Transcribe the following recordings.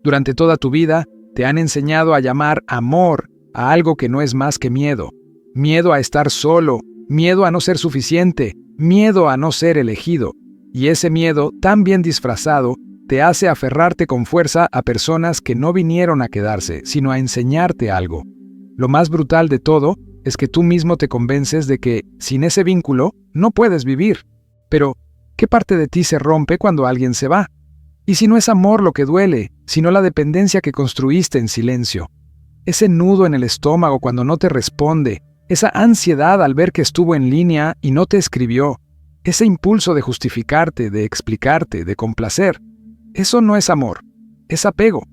Durante toda tu vida te han enseñado a llamar amor a algo que no es más que miedo. Miedo a estar solo, miedo a no ser suficiente, miedo a no ser elegido. Y ese miedo, tan bien disfrazado, te hace aferrarte con fuerza a personas que no vinieron a quedarse, sino a enseñarte algo. Lo más brutal de todo es que tú mismo te convences de que, sin ese vínculo, no puedes vivir. Pero, ¿qué parte de ti se rompe cuando alguien se va? Y si no es amor lo que duele, sino la dependencia que construiste en silencio. Ese nudo en el estómago cuando no te responde, esa ansiedad al ver que estuvo en línea y no te escribió, ese impulso de justificarte, de explicarte, de complacer. Eso no es amor, es apego.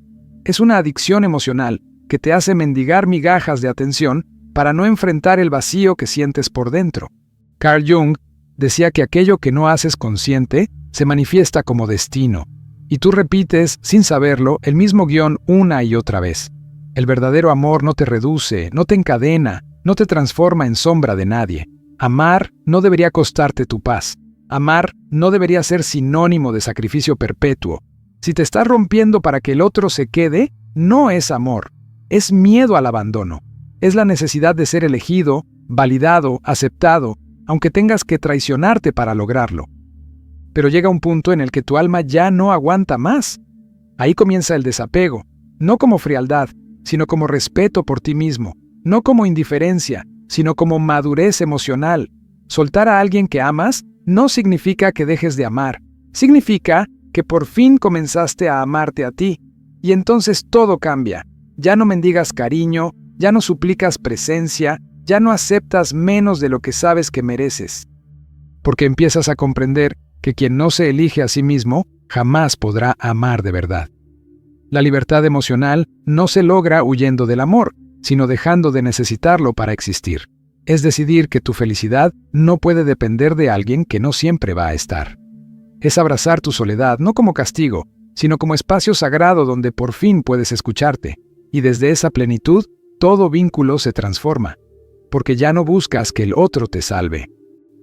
Es una adicción emocional que te hace mendigar migajas de atención para no enfrentar el vacío que sientes por dentro. Carl Jung decía que aquello que no haces consciente se manifiesta como destino, y tú repites, sin saberlo, el mismo guión una y otra vez. El verdadero amor no te reduce, no te encadena, no te transforma en sombra de nadie. Amar no debería costarte tu paz. Amar no debería ser sinónimo de sacrificio perpetuo. Si te estás rompiendo para que el otro se quede, no es amor. Es miedo al abandono. Es la necesidad de ser elegido, validado, aceptado, aunque tengas que traicionarte para lograrlo. Pero llega un punto en el que tu alma ya no aguanta más. Ahí comienza el desapego, no como frialdad, sino como respeto por ti mismo, no como indiferencia, sino como madurez emocional. Soltar a alguien que amas no significa que dejes de amar, significa que por fin comenzaste a amarte a ti, y entonces todo cambia. Ya no mendigas cariño, ya no suplicas presencia, ya no aceptas menos de lo que sabes que mereces. Porque empiezas a comprender que quien no se elige a sí mismo jamás podrá amar de verdad. La libertad emocional no se logra huyendo del amor, sino dejando de necesitarlo para existir. Es decidir que tu felicidad no puede depender de alguien que no siempre va a estar. Es abrazar tu soledad no como castigo, sino como espacio sagrado donde por fin puedes escucharte, y desde esa plenitud todo vínculo se transforma, porque ya no buscas que el otro te salve.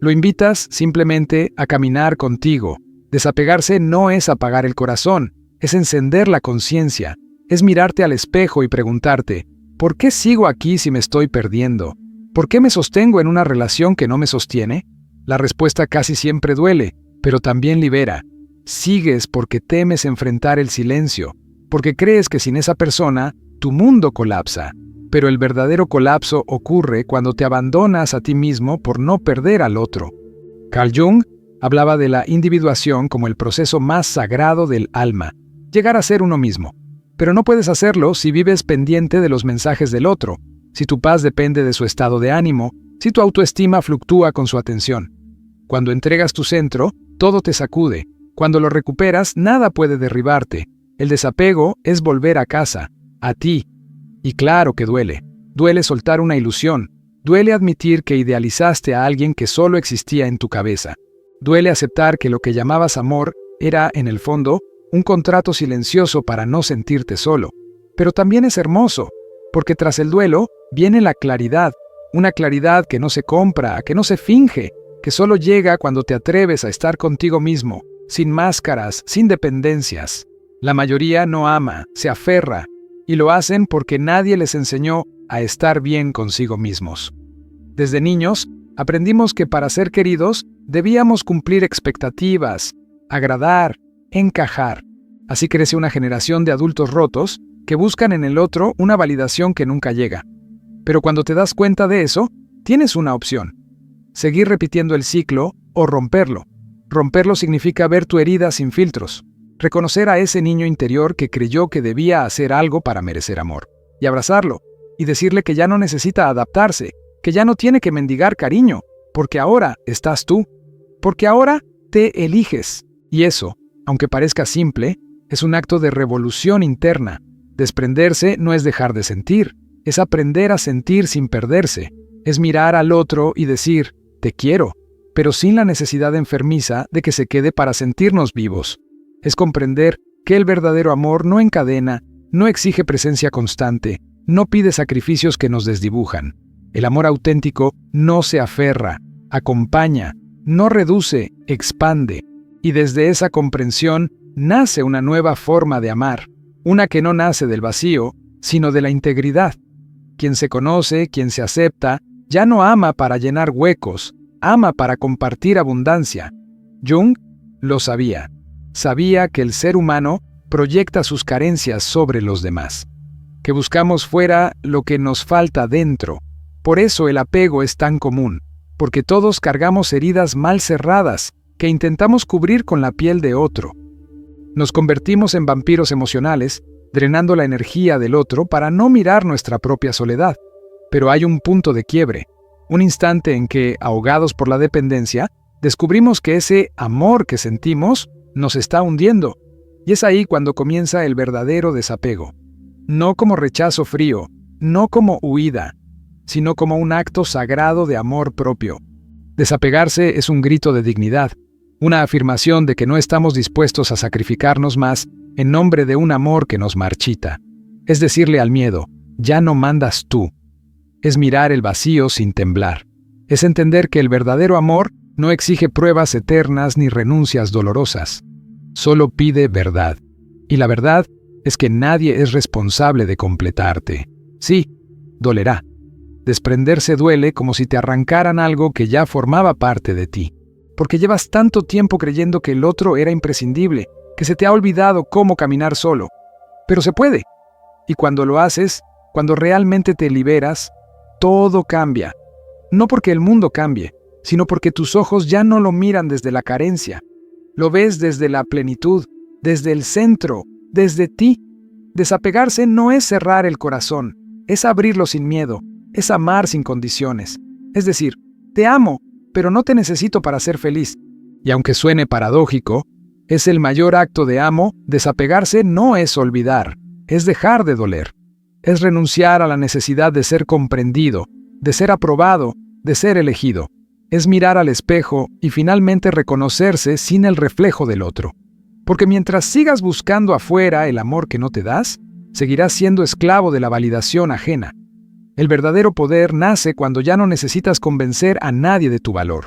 Lo invitas simplemente a caminar contigo. Desapegarse no es apagar el corazón, es encender la conciencia, es mirarte al espejo y preguntarte, ¿por qué sigo aquí si me estoy perdiendo? ¿Por qué me sostengo en una relación que no me sostiene? La respuesta casi siempre duele, pero también libera. Sigues porque temes enfrentar el silencio, porque crees que sin esa persona, tu mundo colapsa. Pero el verdadero colapso ocurre cuando te abandonas a ti mismo por no perder al otro. Carl Jung hablaba de la individuación como el proceso más sagrado del alma, llegar a ser uno mismo. Pero no puedes hacerlo si vives pendiente de los mensajes del otro, si tu paz depende de su estado de ánimo, si tu autoestima fluctúa con su atención. Cuando entregas tu centro, todo te sacude. Cuando lo recuperas, nada puede derribarte. El desapego es volver a casa, a ti. Y claro que duele. Duele soltar una ilusión. Duele admitir que idealizaste a alguien que solo existía en tu cabeza. Duele aceptar que lo que llamabas amor era, en el fondo, un contrato silencioso para no sentirte solo. Pero también es hermoso, porque tras el duelo viene la claridad, una claridad que no se compra, que no se finge, que solo llega cuando te atreves a estar contigo mismo, sin máscaras, sin dependencias. La mayoría no ama, se aferra, y lo hacen porque nadie les enseñó a estar bien consigo mismos. Desde niños, aprendimos que para ser queridos debíamos cumplir expectativas, agradar, encajar. Así crece una generación de adultos rotos que buscan en el otro una validación que nunca llega. Pero cuando te das cuenta de eso, tienes una opción. Seguir repitiendo el ciclo o romperlo. Romperlo significa ver tu herida sin filtros. Reconocer a ese niño interior que creyó que debía hacer algo para merecer amor. Y abrazarlo. Y decirle que ya no necesita adaptarse, que ya no tiene que mendigar cariño, porque ahora estás tú. Porque ahora te eliges. Y eso, aunque parezca simple, es un acto de revolución interna. Desprenderse no es dejar de sentir, es aprender a sentir sin perderse. Es mirar al otro y decir, te quiero, pero sin la necesidad enfermiza de que se quede para sentirnos vivos. Es comprender que el verdadero amor no encadena, no exige presencia constante, no pide sacrificios que nos desdibujan. El amor auténtico no se aferra, acompaña, no reduce, expande. Y desde esa comprensión nace una nueva forma de amar. una que no nace del vacío, sino de la integridad. Quien se conoce, quien se acepta, ya no ama para llenar huecos, ama para compartir abundancia. Jung lo sabía. Sabía que el ser humano proyecta sus carencias sobre los demás, que buscamos fuera lo que nos falta dentro. Por eso el apego es tan común, porque todos cargamos heridas mal cerradas que intentamos cubrir con la piel de otro. Nos convertimos en vampiros emocionales, drenando la energía del otro para no mirar nuestra propia soledad. Pero hay un punto de quiebre, un instante en que, ahogados por la dependencia, descubrimos que ese amor que sentimos nos está hundiendo. Y es ahí cuando comienza el verdadero desapego. No como rechazo frío, no como huida, sino como un acto sagrado de amor propio. Desapegarse es un grito de dignidad, una afirmación de que no estamos dispuestos a sacrificarnos más en nombre de un amor que nos marchita. Es decirle al miedo, ya no mandas tú. Es mirar el vacío sin temblar. Es entender que el verdadero amor no exige pruebas eternas ni renuncias dolorosas. Solo pide verdad. Y la verdad es que nadie es responsable de completarte. Sí, dolerá. Desprenderse duele como si te arrancaran algo que ya formaba parte de ti. Porque llevas tanto tiempo creyendo que el otro era imprescindible, que se te ha olvidado cómo caminar solo. Pero se puede. Y cuando lo haces, cuando realmente te liberas, todo cambia. No porque el mundo cambie, sino porque tus ojos ya no lo miran desde la carencia. Lo ves desde la plenitud, desde el centro, desde ti. Desapegarse no es cerrar el corazón, es abrirlo sin miedo, es amar sin condiciones. Es decir, te amo, pero no te necesito para ser feliz. Y aunque suene paradójico, es el mayor acto de amo. Desapegarse no es olvidar, es dejar de doler. Es renunciar a la necesidad de ser comprendido, de ser aprobado, de ser elegido. Es mirar al espejo y finalmente reconocerse sin el reflejo del otro. Porque mientras sigas buscando afuera el amor que no te das, seguirás siendo esclavo de la validación ajena. El verdadero poder nace cuando ya no necesitas convencer a nadie de tu valor,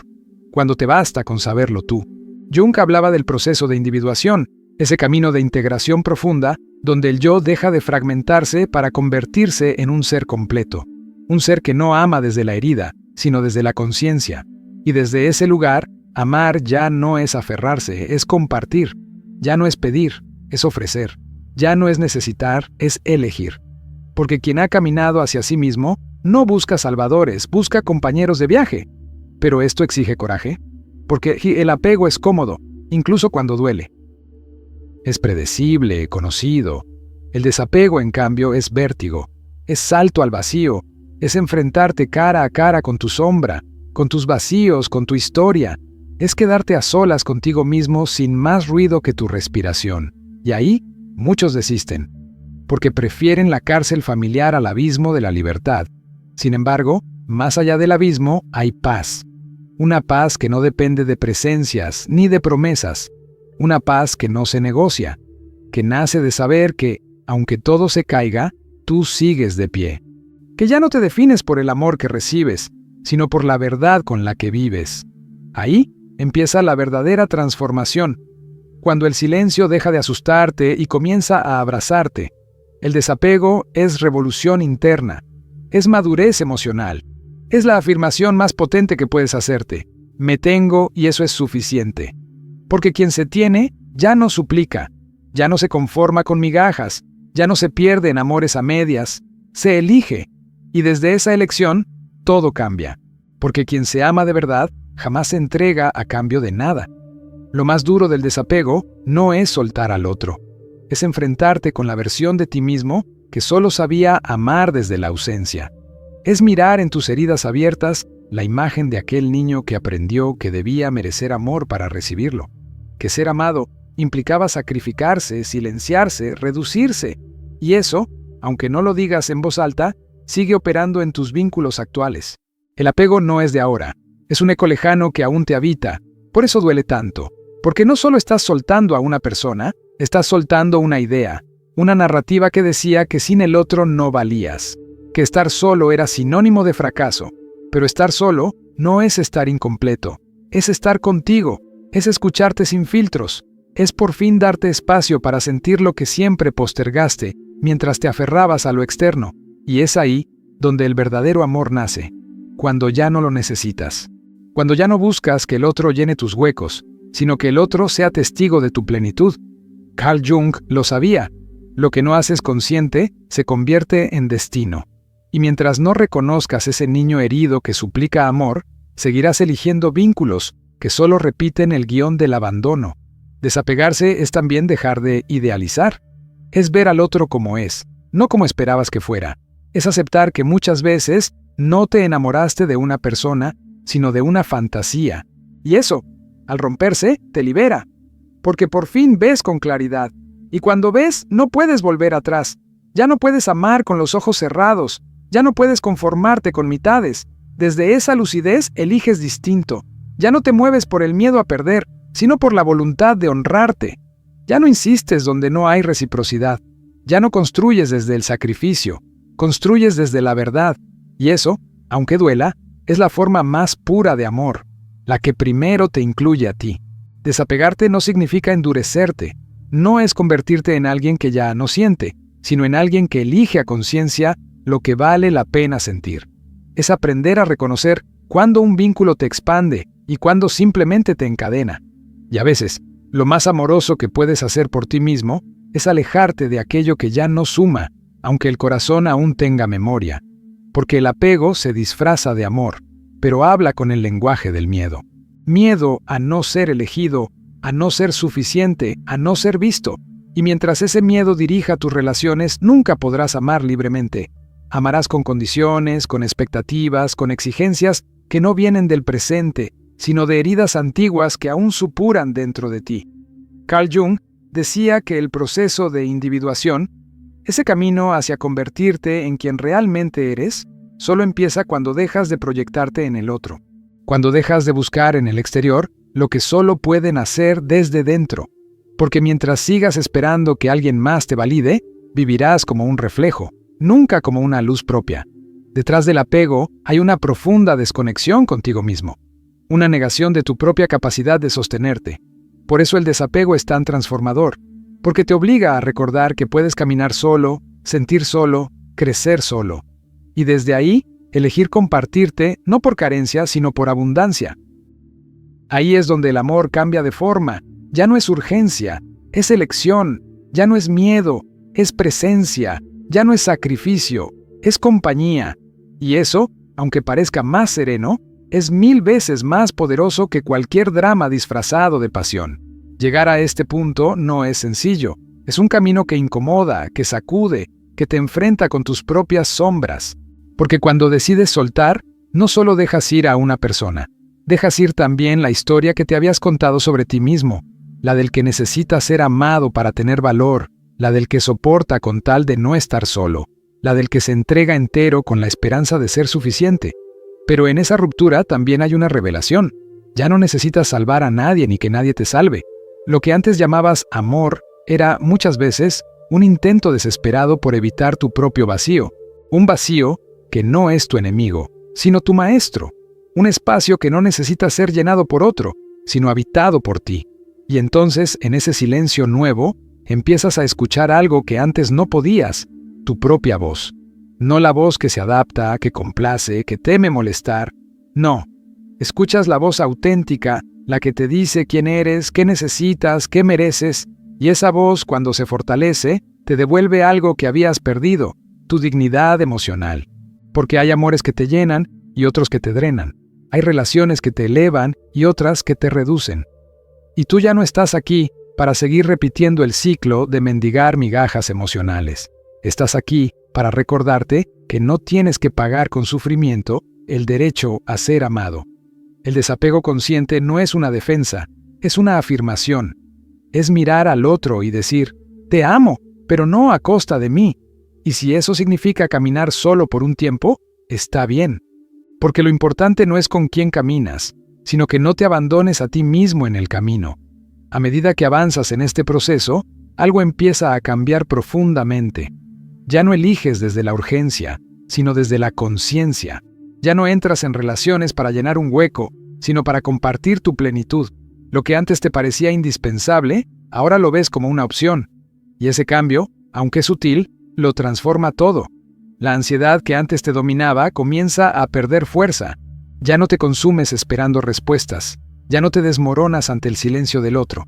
cuando te basta con saberlo tú. Jung hablaba del proceso de individuación, ese camino de integración profunda, donde el yo deja de fragmentarse para convertirse en un ser completo. Un ser que no ama desde la herida, sino desde la conciencia. Y desde ese lugar, amar ya no es aferrarse, es compartir. Ya no es pedir, es ofrecer. Ya no es necesitar, es elegir. Porque quien ha caminado hacia sí mismo no busca salvadores, busca compañeros de viaje. Pero esto exige coraje, porque el apego es cómodo, incluso cuando duele. Es predecible, conocido. El desapego, en cambio, es vértigo, es salto al vacío, es enfrentarte cara a cara con tu sombra, con tus vacíos, con tu historia. Es quedarte a solas contigo mismo sin más ruido que tu respiración. Y ahí, muchos desisten, porque prefieren la cárcel familiar al abismo de la libertad. Sin embargo, más allá del abismo hay paz. Una paz que no depende de presencias ni de promesas. Una paz que no se negocia, que nace de saber que, aunque todo se caiga, tú sigues de pie. Que ya no te defines por el amor que recibes, sino por la verdad con la que vives. Ahí empieza la verdadera transformación, cuando el silencio deja de asustarte y comienza a abrazarte. El desapego es revolución interna, es madurez emocional, es la afirmación más potente que puedes hacerte. Me tengo y eso es suficiente. Porque quien se tiene ya no suplica, ya no se conforma con migajas, ya no se pierde en amores a medias, se elige. Y desde esa elección, todo cambia. Porque quien se ama de verdad jamás se entrega a cambio de nada. Lo más duro del desapego no es soltar al otro, es enfrentarte con la versión de ti mismo que solo sabía amar desde la ausencia. Es mirar en tus heridas abiertas la imagen de aquel niño que aprendió que debía merecer amor para recibirlo, que ser amado implicaba sacrificarse, silenciarse, reducirse, y eso, aunque no lo digas en voz alta, sigue operando en tus vínculos actuales. El apego no es de ahora, es un eco lejano que aún te habita, por eso duele tanto, porque no solo estás soltando a una persona, estás soltando una idea, una narrativa que decía que sin el otro no valías, que estar solo era sinónimo de fracaso. Pero estar solo no es estar incompleto, es estar contigo, es escucharte sin filtros, Es por fin darte espacio para sentir lo que siempre postergaste mientras te aferrabas a lo externo, y es ahí donde el verdadero amor nace, cuando ya no lo necesitas. Cuando ya no buscas que el otro llene tus huecos, sino que el otro sea testigo de tu plenitud. Carl Jung lo sabía. Lo que no haces consciente se convierte en destino. Y mientras no reconozcas ese niño herido que suplica amor, seguirás eligiendo vínculos que solo repiten el guión del abandono. Desapegarse es también dejar de idealizar. Es ver al otro como es, no como esperabas que fuera. Es aceptar que muchas veces no te enamoraste de una persona, sino de una fantasía. Y eso, al romperse, te libera. Porque por fin ves con claridad. Y cuando ves, no puedes volver atrás. Ya no puedes amar con los ojos cerrados. Ya no puedes conformarte con mitades. Desde esa lucidez eliges distinto. Ya no te mueves por el miedo a perder, sino por la voluntad de honrarte. Ya no insistes donde no hay reciprocidad. Ya no construyes desde el sacrificio. Construyes desde la verdad. Y eso, aunque duela, es la forma más pura de amor, la que primero te incluye a ti. Desapegarte no significa endurecerte. No es convertirte en alguien que ya no siente, sino en alguien que elige a conciencia lo que vale la pena sentir. Es aprender a reconocer cuándo un vínculo te expande y cuándo simplemente te encadena. Y a veces, lo más amoroso que puedes hacer por ti mismo es alejarte de aquello que ya no suma, aunque el corazón aún tenga memoria. Porque el apego se disfraza de amor, pero habla con el lenguaje del miedo. Miedo a no ser elegido, a no ser suficiente, a no ser visto. Y mientras ese miedo dirija tus relaciones, nunca podrás amar libremente. Amarás con condiciones, con expectativas, con exigencias que no vienen del presente, sino de heridas antiguas que aún supuran dentro de ti. Carl Jung decía que el proceso de individuación, ese camino hacia convertirte en quien realmente eres, solo empieza cuando dejas de proyectarte en el otro, cuando dejas de buscar en el exterior lo que solo pueden hacer desde dentro, porque mientras sigas esperando que alguien más te valide, vivirás como un reflejo, nunca como una luz propia. Detrás del apego hay una profunda desconexión contigo mismo, una negación de tu propia capacidad de sostenerte. Por eso el desapego es tan transformador, porque te obliga a recordar que puedes caminar solo, sentir solo, crecer solo. Y desde ahí, elegir compartirte no por carencia, sino por abundancia. Ahí es donde el amor cambia de forma. Ya no es urgencia, es elección. Ya no es miedo, es presencia. Ya no es sacrificio, es compañía. Y eso, aunque parezca más sereno, es 1000 veces más poderoso que cualquier drama disfrazado de pasión. Llegar a este punto no es sencillo. Es un camino que incomoda, que sacude, que te enfrenta con tus propias sombras. Porque cuando decides soltar, no solo dejas ir a una persona, dejas ir también la historia que te habías contado sobre ti mismo, la del que necesita ser amado para tener valor, la del que soporta con tal de no estar solo, la del que se entrega entero con la esperanza de ser suficiente. Pero en esa ruptura también hay una revelación. Ya no necesitas salvar a nadie ni que nadie te salve. Lo que antes llamabas amor era, muchas veces, un intento desesperado por evitar tu propio vacío. Un vacío que no es tu enemigo, sino tu maestro. Un espacio que no necesita ser llenado por otro, sino habitado por ti. Y entonces, en ese silencio nuevo, empiezas a escuchar algo que antes no podías, tu propia voz. No la voz que se adapta, que complace, que teme molestar. No. Escuchas la voz auténtica, la que te dice quién eres, qué necesitas, qué mereces, y esa voz, cuando se fortalece, te devuelve algo que habías perdido, tu dignidad emocional. Porque hay amores que te llenan y otros que te drenan. Hay relaciones que te elevan y otras que te reducen. Y tú ya no estás aquí para seguir repitiendo el ciclo de mendigar migajas emocionales. Estás aquí para recordarte que no tienes que pagar con sufrimiento el derecho a ser amado. El desapego consciente no es una defensa, es una afirmación. Es mirar al otro y decir, te amo, pero no a costa de mí. Y si eso significa caminar solo por un tiempo, está bien. Porque lo importante no es con quién caminas, sino que no te abandones a ti mismo en el camino. A medida que avanzas en este proceso, algo empieza a cambiar profundamente. Ya no eliges desde la urgencia, sino desde la conciencia. Ya no entras en relaciones para llenar un hueco, sino para compartir tu plenitud. Lo que antes te parecía indispensable, ahora lo ves como una opción. Y ese cambio, aunque sutil, lo transforma todo. La ansiedad que antes te dominaba comienza a perder fuerza. Ya no te consumes esperando respuestas. Ya no te desmoronas ante el silencio del otro.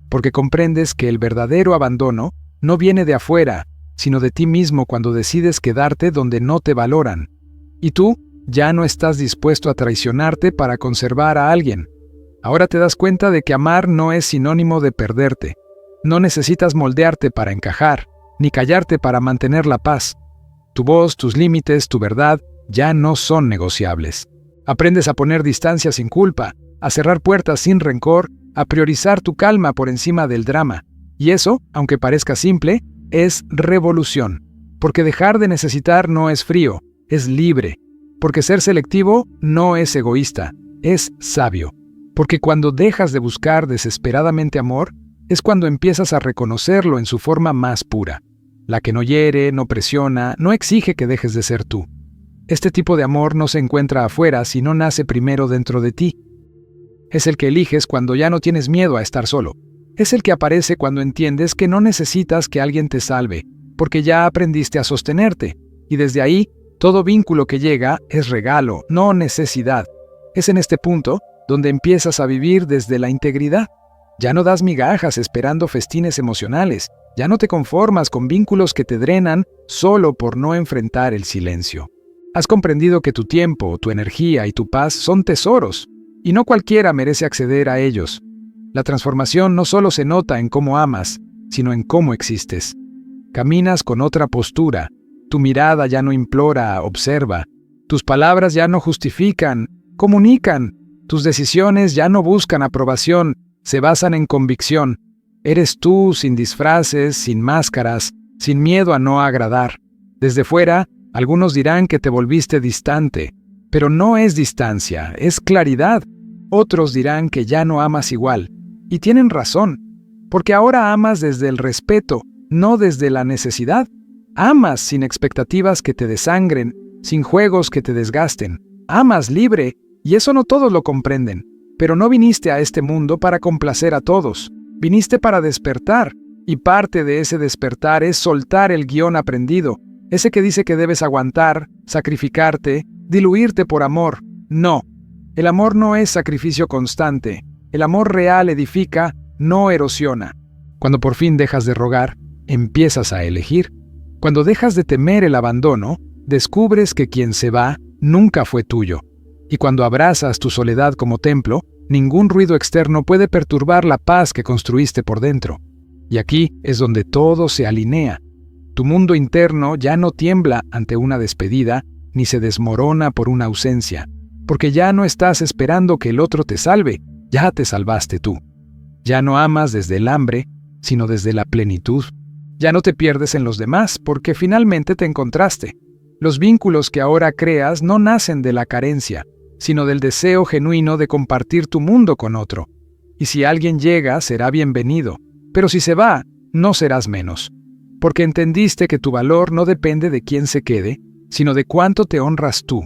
Porque comprendes que el verdadero abandono no viene de afuera, sino de ti mismo cuando decides quedarte donde no te valoran. Y tú ya no estás dispuesto a traicionarte para conservar a alguien. Ahora te das cuenta de que amar no es sinónimo de perderte. No necesitas moldearte para encajar, ni callarte para mantener la paz. Tu voz, tus límites, tu verdad ya no son negociables. Aprendes a poner distancia sin culpa, a cerrar puertas sin rencor, a priorizar tu calma por encima del drama. Y eso, aunque parezca simple, es revolución. Porque dejar de necesitar no es frío, es libre. Porque ser selectivo no es egoísta, es sabio. Porque cuando dejas de buscar desesperadamente amor, es cuando empiezas a reconocerlo en su forma más pura. La que no hiere, no presiona, no exige que dejes de ser tú. Este tipo de amor no se encuentra afuera, sino nace primero dentro de ti. Es el que eliges cuando ya no tienes miedo a estar solo. Es el que aparece cuando entiendes que no necesitas que alguien te salve, porque ya aprendiste a sostenerte. Y desde ahí, todo vínculo que llega es regalo, no necesidad. Es en este punto donde empiezas a vivir desde la integridad. Ya no das migajas esperando festines emocionales. Ya no te conformas con vínculos que te drenan solo por no enfrentar el silencio. Has comprendido que tu tiempo, tu energía y tu paz son tesoros, y no cualquiera merece acceder a ellos. La transformación no solo se nota en cómo amas, sino en cómo existes. Caminas con otra postura, tu mirada ya no implora, observa. Tus palabras ya no justifican, comunican. Tus decisiones ya no buscan aprobación, se basan en convicción. Eres tú sin disfraces, sin máscaras, sin miedo a no agradar. Desde fuera, algunos dirán que te volviste distante, pero no es distancia, es claridad. Otros dirán que ya no amas igual, y tienen razón, porque ahora amas desde el respeto, no desde la necesidad. Amas sin expectativas que te desangren, sin juegos que te desgasten. Amas libre, y eso no todos lo comprenden. Pero no viniste a este mundo para complacer a todos. Viniste para despertar, y parte de ese despertar es soltar el guión aprendido, ese que dice que debes aguantar, sacrificarte, diluirte por amor. No, el amor no es sacrificio constante. El amor real edifica, no erosiona. Cuando por fin dejas de rogar, empiezas a elegir. Cuando dejas de temer el abandono, descubres que quien se va nunca fue tuyo. Y cuando abrazas tu soledad como templo, ningún ruido externo puede perturbar la paz que construiste por dentro. Y aquí es donde todo se alinea. Tu mundo interno ya no tiembla ante una despedida, ni se desmorona por una ausencia, porque ya no estás esperando que el otro te salve, ya te salvaste tú. Ya no amas desde el hambre, sino desde la plenitud. Ya no te pierdes en los demás, porque finalmente te encontraste. Los vínculos que ahora creas no nacen de la carencia, sino del deseo genuino de compartir tu mundo con otro. Y si alguien llega, será bienvenido, pero si se va, no serás menos. Porque entendiste que tu valor no depende de quién se quede, sino de cuánto te honras tú.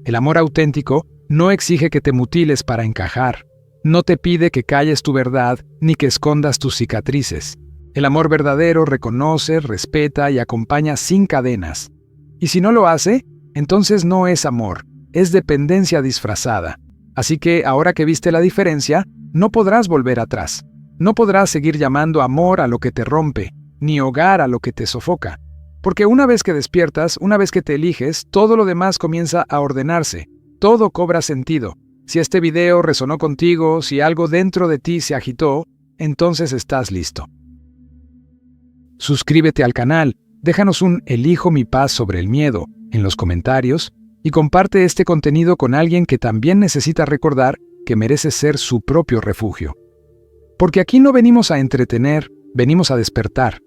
El amor auténtico no exige que te mutiles para encajar. No te pide que calles tu verdad ni que escondas tus cicatrices. El amor verdadero reconoce, respeta y acompaña sin cadenas. Y si no lo hace, entonces no es amor, es dependencia disfrazada. Así que ahora que viste la diferencia, no podrás volver atrás. No podrás seguir llamando amor a lo que te rompe, ni hogar a lo que te sofoca. Porque una vez que despiertas, una vez que te eliges, todo lo demás comienza a ordenarse. Todo cobra sentido. Si este video resonó contigo, si algo dentro de ti se agitó, entonces estás listo. Suscríbete al canal, déjanos un "Elijo mi paz sobre el miedo" en los comentarios y comparte este contenido con alguien que también necesita recordar que merece ser su propio refugio. Porque aquí no venimos a entretener, venimos a despertar.